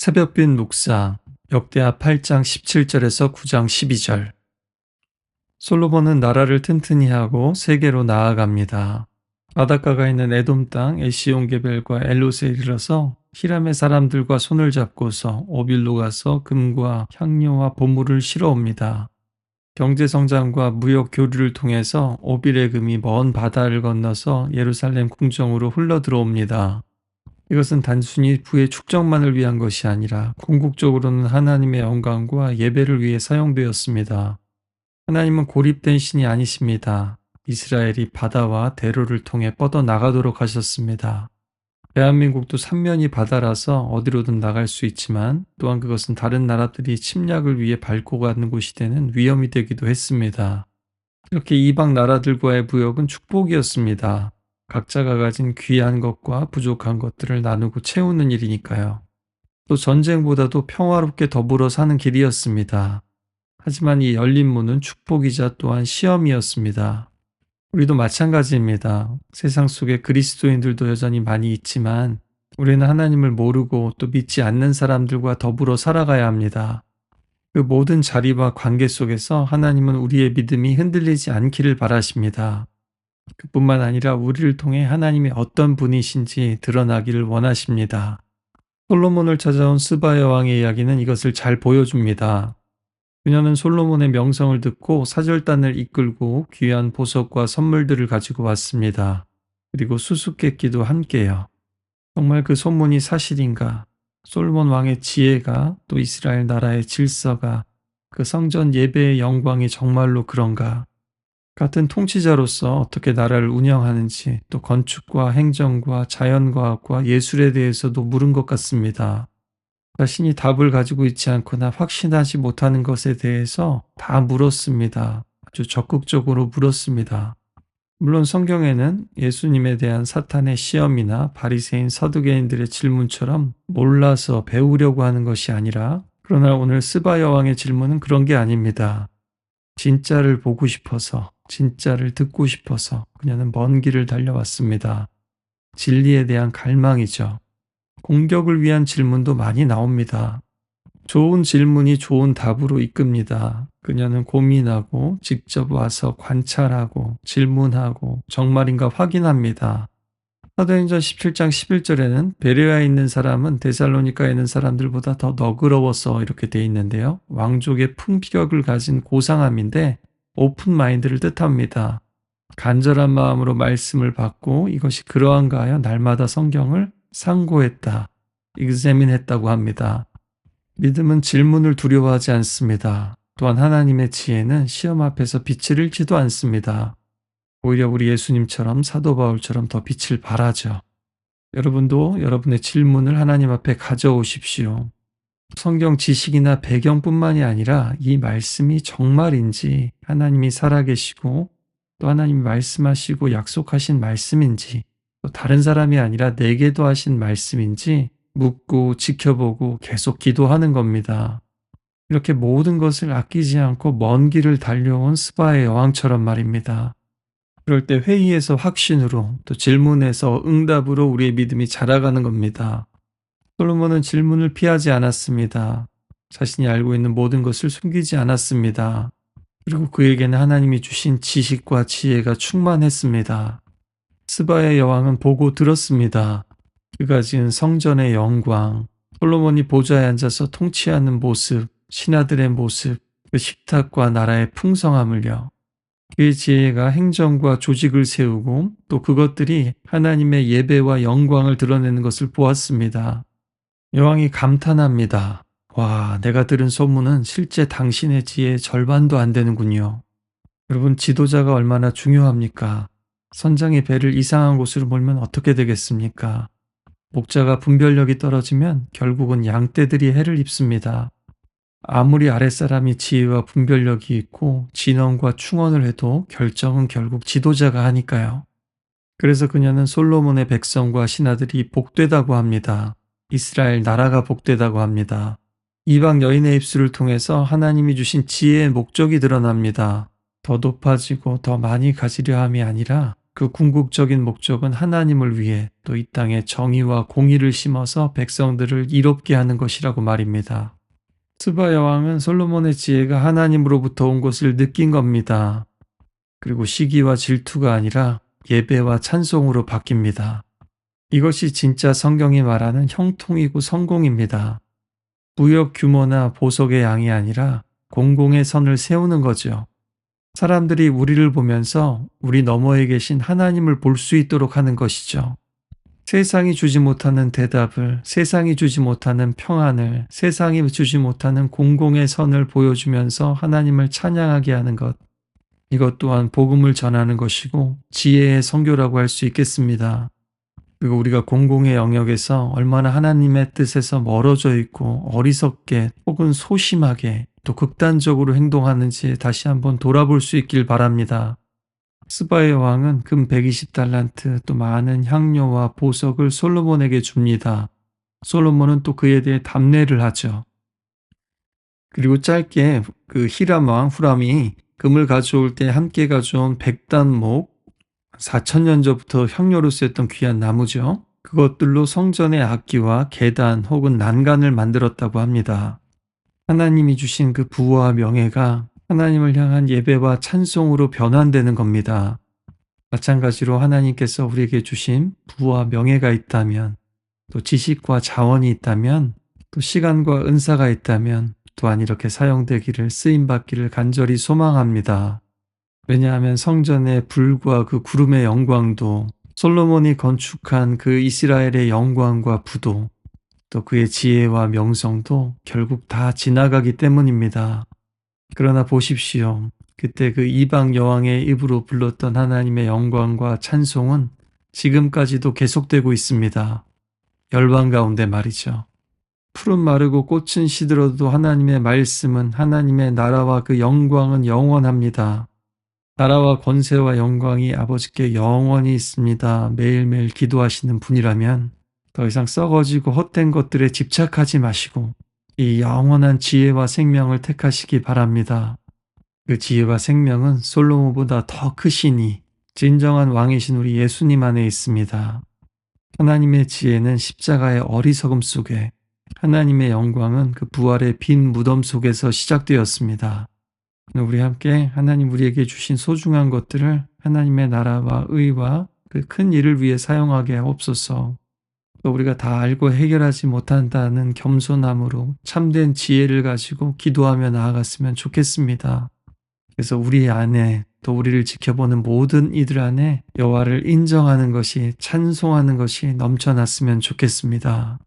새벽빛 묵상 역대하 8장 17절에서 9장 12절. 솔로몬은 나라를 튼튼히 하고 세계로 나아갑니다. 바닷가가 있는 에돔 땅 에시온게벨과 엘롯에 이르러서 히람의 사람들과 손을 잡고서 오빌로 가서 금과 향료와 보물을 실어옵니다. 경제 성장과 무역 교류를 통해서 오빌의 금이 먼 바다를 건너서 예루살렘 궁정으로 흘러 들어옵니다. 이것은 단순히 부의 축적만을 위한 것이 아니라 궁극적으로는 하나님의 영광과 예배를 위해 사용되었습니다. 하나님은 고립된 신이 아니십니다. 이스라엘이 바다와 대로를 통해 뻗어나가도록 하셨습니다. 대한민국도 삼면이 바다라서 어디로든 나갈 수 있지만 또한 그것은 다른 나라들이 침략을 위해 밟고 가는 곳이 되는 위험이 되기도 했습니다. 이렇게 이방 나라들과의 무역은 축복이었습니다. 각자가 가진 귀한 것과 부족한 것들을 나누고 채우는 일이니까요. 또 전쟁보다도 평화롭게 더불어 사는 길이었습니다. 하지만 이 열린 문은 축복이자 또한 시험이었습니다. 우리도 마찬가지입니다. 세상 속에 그리스도인들도 여전히 많이 있지만 우리는 하나님을 모르고 또 믿지 않는 사람들과 더불어 살아가야 합니다. 그 모든 자리와 관계 속에서 하나님은 우리의 믿음이 흔들리지 않기를 바라십니다. 그뿐만 아니라 우리를 통해 하나님이 어떤 분이신지 드러나기를 원하십니다. 솔로몬을 찾아온 스바 여왕의 이야기는 이것을 잘 보여줍니다. 그녀는 솔로몬의 명성을 듣고 사절단을 이끌고 귀한 보석과 선물들을 가지고 왔습니다. 그리고 수수께끼도 함께요. 정말 그 소문이 사실인가? 솔로몬 왕의 지혜가 또 이스라엘 나라의 질서가 그 성전 예배의 영광이 정말로 그런가? 같은 통치자로서 어떻게 나라를 운영하는지 또 건축과 행정과 자연과학과 예술에 대해서도 물은 것 같습니다. 자신이 답을 가지고 있지 않거나 확신하지 못하는 것에 대해서 다 물었습니다. 아주 적극적으로 물었습니다. 물론 성경에는 예수님에 대한 사탄의 시험이나 바리새인 서두개인들의 질문처럼 몰라서 배우려고 하는 것이 아니라 그러나 오늘 스바 여왕의 질문은 그런 게 아닙니다. 진짜를 보고 싶어서 진짜를 듣고 싶어서 그녀는 먼 길을 달려왔습니다. 진리에 대한 갈망이죠. 공격을 위한 질문도 많이 나옵니다. 좋은 질문이 좋은 답으로 이끕니다. 그녀는 고민하고 직접 와서 관찰하고 질문하고 정말인가 확인합니다. 사도행전 17장 11절에는 베레아에 있는 사람은 데살로니카에 있는 사람들보다 더 너그러워서 이렇게 돼 있는데요. 왕족의 품격을 가진 고상함인데 오픈 마인드를 뜻합니다. 간절한 마음으로 말씀을 받고 이것이 그러한가 하여 날마다 성경을 상고했다, examine했다고 합니다. 믿음은 질문을 두려워하지 않습니다. 또한 하나님의 지혜는 시험 앞에서 빛을 잃지도 않습니다. 오히려 우리 예수님처럼 사도 바울처럼 더 빛을 발하죠. 여러분도 여러분의 질문을 하나님 앞에 가져오십시오. 성경 지식이나 배경뿐만이 아니라 이 말씀이 정말인지 하나님이 살아계시고 또 하나님이 말씀하시고 약속하신 말씀인지 또 다른 사람이 아니라 내게도 하신 말씀인지 묻고 지켜보고 계속 기도하는 겁니다. 이렇게 모든 것을 아끼지 않고 먼 길을 달려온 스바의 여왕처럼 말입니다. 그럴 때 회의에서 확신으로 또 질문에서 응답으로 우리의 믿음이 자라가는 겁니다. 솔로몬은 질문을 피하지 않았습니다. 자신이 알고 있는 모든 것을 숨기지 않았습니다. 그리고 그에게는 하나님이 주신 지식과 지혜가 충만했습니다. 스바의 여왕은 보고 들었습니다. 그가 지은 성전의 영광, 솔로몬이 보좌에 앉아서 통치하는 모습, 신하들의 모습, 그 식탁과 나라의 풍성함을요. 그의 지혜가 행정과 조직을 세우고 또 그것들이 하나님의 예배와 영광을 드러내는 것을 보았습니다. 여왕이 감탄합니다. 와, 내가 들은 소문은 실제 당신의 지혜의 절반도 안 되는군요. 여러분, 지도자가 얼마나 중요합니까? 선장의 배를 이상한 곳으로 몰면 어떻게 되겠습니까? 목자가 분별력이 떨어지면 결국은 양떼들이 해를 입습니다. 아무리 아랫사람이 지혜와 분별력이 있고 진언과 충언을 해도 결정은 결국 지도자가 하니까요. 그래서 그녀는 솔로몬의 백성과 신하들이 복되다고 합니다. 이스라엘 나라가 복되다고 합니다. 이방 여인의 입술을 통해서 하나님이 주신 지혜의 목적이 드러납니다. 더 높아지고 더 많이 가지려 함이 아니라 그 궁극적인 목적은 하나님을 위해 또 이 땅에 정의와 공의를 심어서 백성들을 이롭게 하는 것이라고 말입니다. 스바 여왕은 솔로몬의 지혜가 하나님으로부터 온 것을 느낀 겁니다. 그리고 시기와 질투가 아니라 예배와 찬송으로 바뀝니다. 이것이 진짜 성경이 말하는 형통이고 성공입니다. 부역 규모나 보석의 양이 아니라 공공의 선을 세우는 거죠. 사람들이 우리를 보면서 우리 너머에 계신 하나님을 볼 수 있도록 하는 것이죠. 세상이 주지 못하는 대답을, 세상이 주지 못하는 평안을, 세상이 주지 못하는 공공의 선을 보여주면서 하나님을 찬양하게 하는 것. 이것 또한 복음을 전하는 것이고 지혜의 선교라고 할 수 있겠습니다. 그리고 우리가 공공의 영역에서 얼마나 하나님의 뜻에서 멀어져 있고 어리석게 혹은 소심하게 또 극단적으로 행동하는지 다시 한번 돌아볼 수 있길 바랍니다. 스바의 왕은 금 120달란트 또 많은 향료와 보석을 솔로몬에게 줍니다. 솔로몬은 또 그에 대해 답례를 하죠. 그리고 짧게 그 히람 왕 후람이 금을 가져올 때 함께 가져온 백단목 4천년 전부터 향료로 쓰였던 귀한 나무죠. 그것들로 성전의 악기와 계단 혹은 난간을 만들었다고 합니다. 하나님이 주신 그 부와 명예가 하나님을 향한 예배와 찬송으로 변환되는 겁니다. 마찬가지로 하나님께서 우리에게 주신 부와 명예가 있다면, 또 지식과 자원이 있다면, 또 시간과 은사가 있다면 또한 이렇게 사용되기를 쓰임받기를 간절히 소망합니다. 왜냐하면 성전의 불과 그 구름의 영광도 솔로몬이 건축한 그 이스라엘의 영광과 부도 또 그의 지혜와 명성도 결국 다 지나가기 때문입니다. 그러나 보십시오. 그때 그 이방 여왕의 입으로 불렀던 하나님의 영광과 찬송은 지금까지도 계속되고 있습니다. 열방 가운데 말이죠. 풀은 마르고 꽃은 시들어도 하나님의 말씀은 하나님의 나라와 그 영광은 영원합니다. 나라와 권세와 영광이 아버지께 영원히 있습니다. 매일매일 기도하시는 분이라면 더 이상 썩어지고 헛된 것들에 집착하지 마시고 이 영원한 지혜와 생명을 택하시기 바랍니다. 그 지혜와 생명은 솔로몬보다 더 크시니 진정한 왕이신 우리 예수님 안에 있습니다. 하나님의 지혜는 십자가의 어리석음 속에, 하나님의 영광은 그 부활의 빈 무덤 속에서 시작되었습니다. 우리 함께 하나님 우리에게 주신 소중한 것들을 하나님의 나라와 의와 그 큰 일을 위해 사용하게 하옵소서. 또 우리가 다 알고 해결하지 못한다는 겸손함으로 참된 지혜를 가지고 기도하며 나아갔으면 좋겠습니다. 그래서 우리 안에 또 우리를 지켜보는 모든 이들 안에 여호와를 인정하는 것이, 찬송하는 것이 넘쳐났으면 좋겠습니다.